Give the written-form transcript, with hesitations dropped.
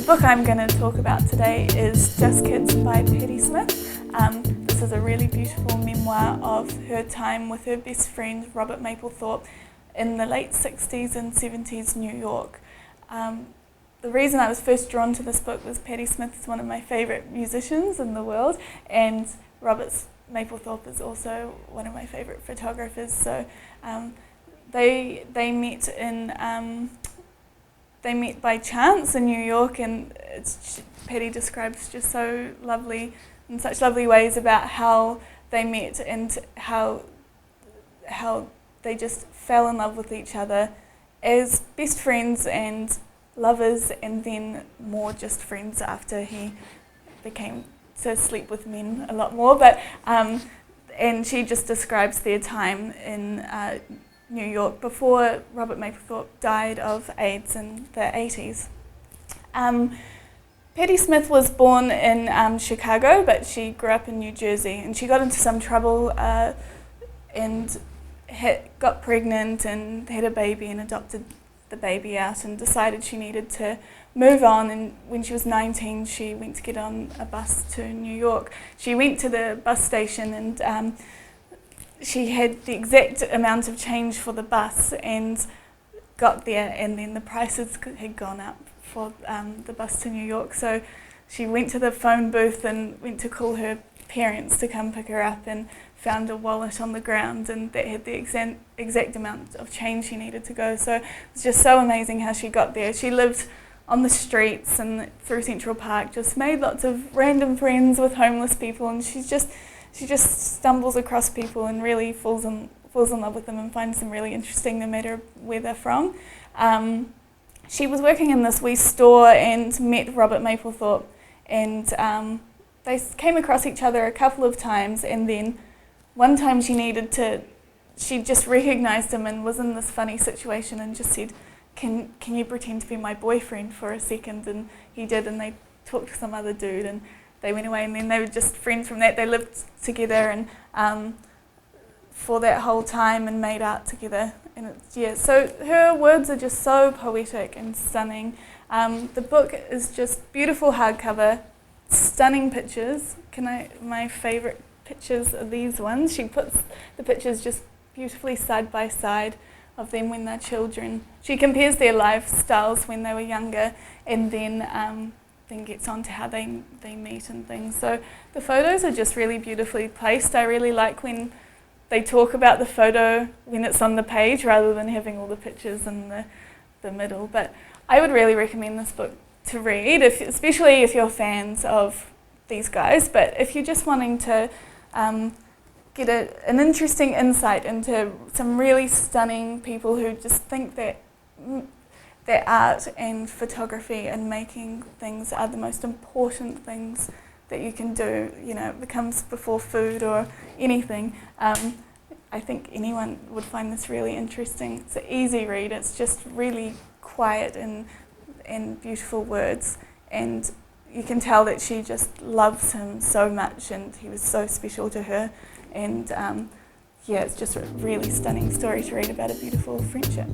book I'm going to talk about today is Just Kids by Patti Smith. This is a really beautiful memoir of her time with her best friend Robert Mapplethorpe in the late 60s and 70s New York. The reason I was first drawn to this book was Patti Smith is one of my favourite musicians in the world, and Robert Mapplethorpe is also one of my favourite photographers. So they met by chance in New York, and Patti describes just so lovely, in such lovely ways, about how they met and how they just fell in love with each other as best friends and lovers, and then more just friends after he became to sleep with men a lot more. But and she just describes their time in New York before Robert Mapplethorpe died of AIDS in the 80s. Patti Smith was born in Chicago, but she grew up in New Jersey, and she got into some trouble and got pregnant and had a baby and adopted the baby out and decided she needed to move on. And when she was 19, she went to get on a bus to New York. She went to the bus station and she had the exact amount of change for the bus and got there, and then the prices had gone up for the bus to New York. So she went to the phone booth and went to call her parents to come pick her up, and found a wallet on the ground, and that had the exact amount of change she needed to go. So it's just so amazing how she got there. She lived on the streets and through Central Park, just made lots of random friends with homeless people, and she just stumbles across people and really falls in love with them and finds them really interesting no matter where they're from. She was working in this wee store and met Robert Mapplethorpe, and they came across each other a couple of times, and then one time she just recognised him and was in this funny situation and just said, can you pretend to be my boyfriend for a second? And he did, and they talked to some other dude, and they went away, and then they were just friends from that. They lived together and for that whole time and made art together. And so her words are just so poetic and stunning. The book is just beautiful hardcover, stunning pictures. My favourite pictures are these ones. She puts the pictures just beautifully side by side of them when they're children. She compares their lifestyles when they were younger, and then gets on to how they meet and things. So the photos are just really beautifully placed. I really like when they talk about the photo when it's on the page rather than having all the pictures in the middle. But I would really recommend this book to read, especially if you're fans of these guys. But if you're just wanting to get an interesting insight into some really stunning people who just think that art and photography and making things are the most important things that you can do, it comes before food or anything. I think anyone would find this really interesting. It's an easy read. It's just really quiet and beautiful words, and you can tell that she just loves him so much, and he was so special to her. And it's just a really stunning story to read about a beautiful friendship.